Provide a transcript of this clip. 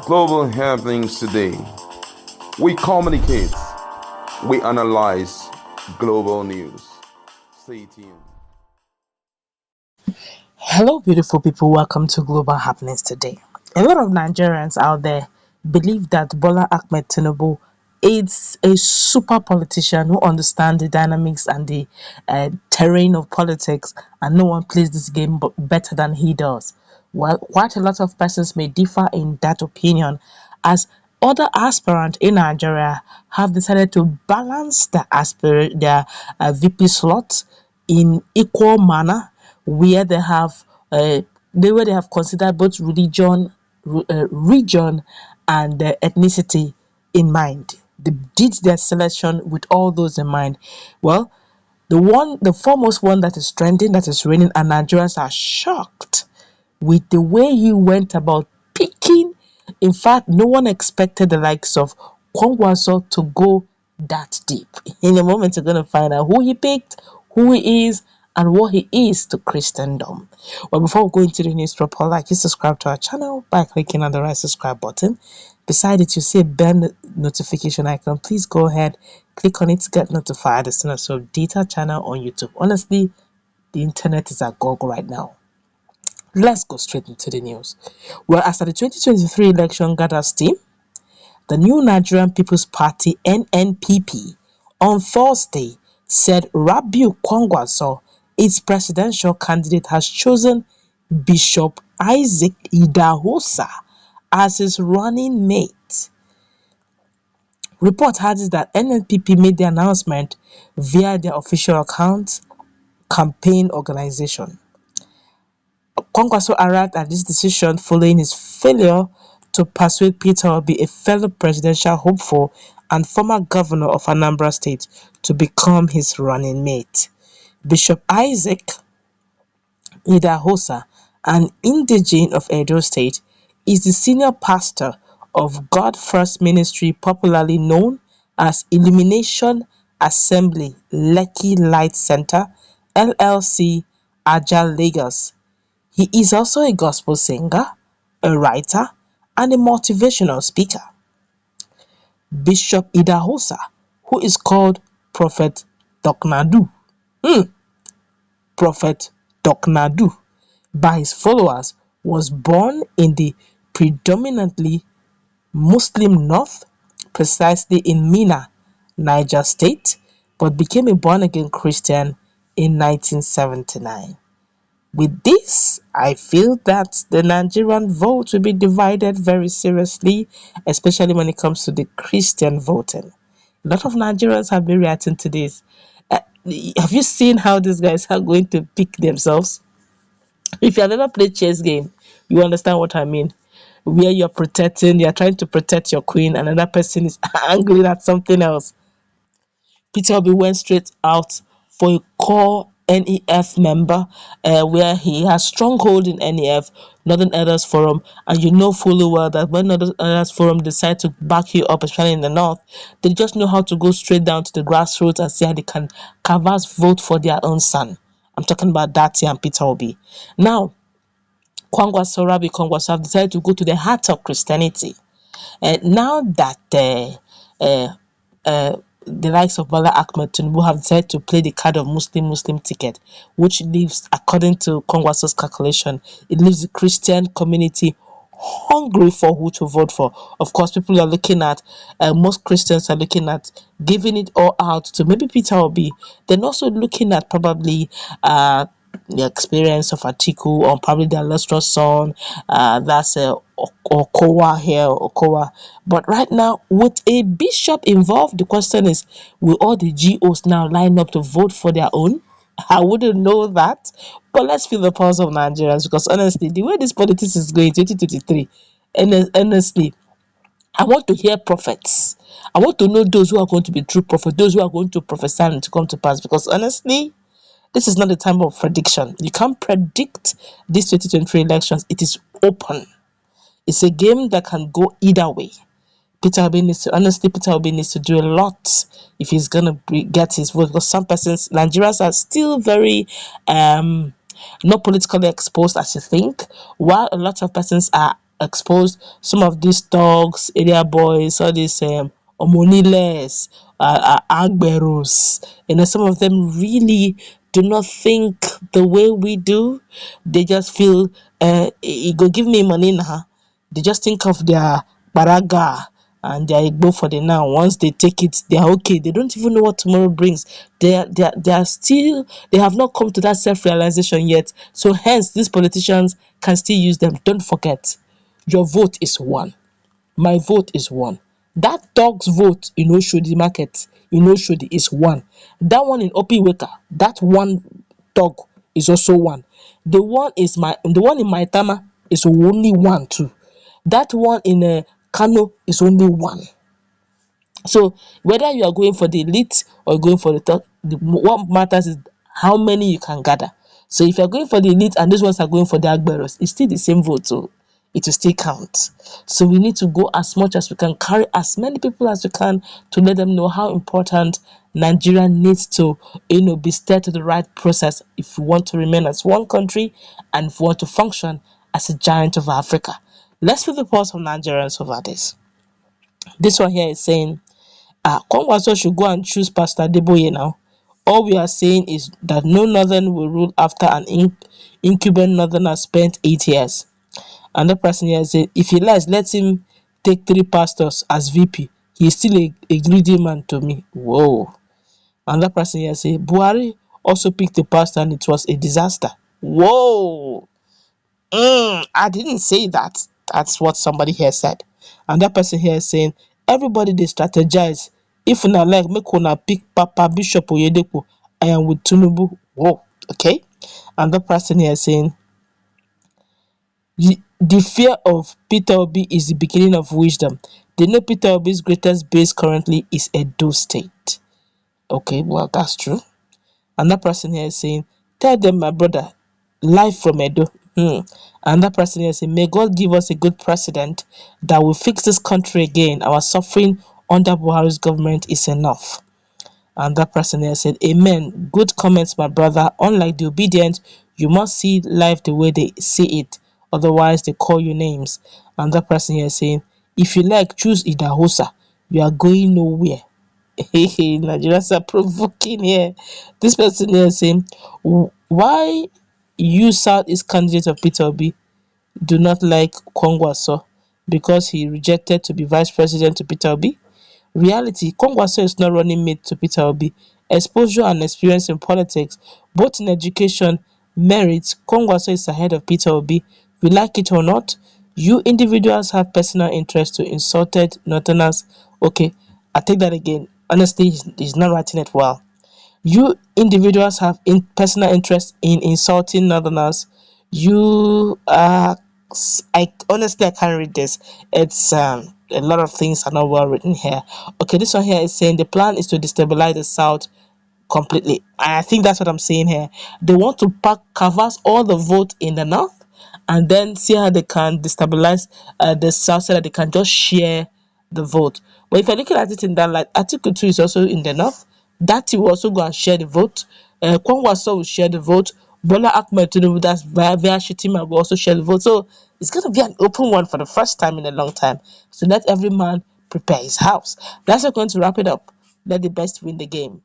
global happenings today. We communicate, we analyze global news. Stay tuned. Hello, beautiful people. Welcome to Global Happenings Today. A lot of Nigerians out there believe that Bola Ahmed Tinubu is a super politician who understands the dynamics and the terrain of politics, and no one plays this game better than he does. Well, quite a lot of persons may differ in that opinion, as other aspirants in Nigeria have decided to balance their VP slot in equal manner, where they have considered both region and ethnicity in mind. They did their selection with all those in mind. Well, the foremost one that is trending, that is reigning, and Nigerians are shocked with the way he went about picking. In fact, no one expected the likes of Kwankwaso to go that deep. In a moment, you're going to find out who he picked, who he is, and what he is to Christendom. Well, before we go into the news proper, like you subscribe to our channel by clicking on the right subscribe button. Beside it, you see a bell notification icon. Please go ahead, click on it to get notified as soon as we update our channel on YouTube. Honestly, the internet is agog right now. Let's go straight into the news. Well, after the 2023 election gathered steam, the new Nigerian People's Party (NNPP) on Thursday said Rabiu Kwankwaso, its presidential candidate, has chosen Bishop Isaac Idahosa as his running mate. Report had it that NNPP made the announcement via their official account campaign organization. Kwankwaso arrived at this decision following his failure to persuade Peter Obi, a fellow presidential hopeful and former governor of Anambra State, to become his running mate. Bishop Isaac Idahosa, an indigene of Edo State, is the senior pastor of God First Ministry, popularly known as Illumination Assembly Lekki Light Center, LLC, Ajah, Lagos. He is also a gospel singer, a writer, and a motivational speaker. Bishop Idahosa, who is called Prophet Doknadu, Prophet Doknadu by his followers, was born in the predominantly Muslim North, precisely in Minna, Niger State, but became a born-again Christian in 1979. With this, I feel that the Nigerian vote will be divided very seriously, especially when it comes to the Christian voting. A lot of Nigerians have been reacting to this. Have you seen how these guys are going to pick themselves? If you have ever played chess game, you understand what I mean. Where you're trying to protect your queen, and another person is angling at something else. Peter Obi went straight out for a core NEF member, where he has stronghold in NEF, Northern Elders Forum, and you know fully well that when Northern Elders Forum decide to back you up, especially in the North, they just know how to go straight down to the grassroots and see how they can canvas vote for their own son. I'm talking about Datti and Peter Obi. Now, Kwankwaso have decided to go to the heart of Christianity. Now that uh, the likes of Bola Ahmed Tinubu have decided to play the card of Muslim ticket, which leaves, according to Kwankwaso's calculation, it leaves the Christian community hungry for who to vote for. Of course, people are looking at, most Christians are looking at giving it all out to maybe Peter Obi. They're also looking at probably the experience of Atiku, or probably their illustrious son, that's Okowa here, Okowa. But right now, with a bishop involved, the question is, will all the GOs now line up to vote for their own? I wouldn't know that, but let's feel the pulse of Nigerians, because honestly, the way this politics is going 2023, and honestly, I want to hear prophets. I want to know those who are going to be true prophets, those who are going to prophesy and to come to pass, because honestly, this is not the time of prediction. You can't predict these 2023 elections. It is open. It's a game that can go either way. Peter Obi needs to do a lot if he's going to get his vote, because some persons, Nigerians, are still very not politically exposed as you think, while a lot of persons are expose some of these thugs, area boys, all these omoniles, agberos. Some of them really do not think the way we do. They just feel, you go give me money now. They just think of their baraga and their igbo for the now. Once they take it, they are okay. They don't even know what tomorrow brings. They are still, they have not come to that self-realization yet. So hence, these politicians can still use them. Don't forget, your vote is one. My vote is one. That dog's vote in Oshodi market, in Oshodi, is one. That one in Opiweka, that one dog is also one. The one in Maitama is only one too. That one in Kano is only one. So whether you are going for the elite or going for the top, what matters is how many you can gather. So if you're going for the elite and these ones are going for the Agberos, it's still the same vote, so it will still count. So we need to go as much as we can, carry as many people as we can to let them know how important Nigeria needs to, be steered to the right process if we want to remain as one country and if we want to function as a giant of Africa. Let's put the pulse of Nigerians over this. This one here is saying, Kwankwaso should go and choose Pastor Adeboye now. All we are saying is that no northern will rule after an incumbent northerner spent 8 years. Another person here said, if he lies, let him take 3 pastors as VP. He is still a greedy man to me. Whoa. Another person here said, Buhari also picked a pastor and it was a disaster. Whoa. I didn't say that. That's what somebody here said. And that person here is saying, everybody they strategize. If una like, make una pick Papa Bishop Oyedepo. I am with Tinubu. Whoa, okay. And that person here is saying, the fear of Peter Obi is the beginning of wisdom. They know Peter Obi's greatest base currently is Edo State. Okay, well, that's true. Another person here is saying, tell them, my brother, live from Edo. Another person here is saying, may God give us a good president that will fix this country again. Our suffering under Buhari's government is enough. And that person here said, amen. Good comments, my brother. Unlike the obedient, you must see life the way they see it. Otherwise, they call you names. And that person here saying, if you like, choose Idahosa. You are going nowhere. Hey, Nigerians are provoking here. This person here saying, why you Southeast candidate of Peter Obi do not like Kwankwaso because he rejected to be vice president to Peter Obi? Reality, Kwankwaso is not running mate to Peter Obi. Exposure and experience in politics, both in education, merits, Kwankwaso is ahead of Peter Obi. We like it or not, you individuals have personal interest to insulted northerners. Okay, I take that again. Honestly, he's not writing it well. You individuals have personal interest in insulting northerners. You I honestly, I can't read this. It's a lot of things are not well written here. Okay, this one here is saying the plan is to destabilize the south completely. I think that's what I'm saying here. They want to canvas all the vote in the north and then see how they can destabilize the south so that they can just share the vote. But if you're looking at it in that light, Article 2 is also in the north. Datti will also go and share the vote. Kwankwaso will share the vote. Bola Ahmed Tinubu, that's via Shitima, will also share the vote. So it's going to be an open one for the first time in a long time. So let every man prepare his house. That's not going to wrap it up. Let the best win the game.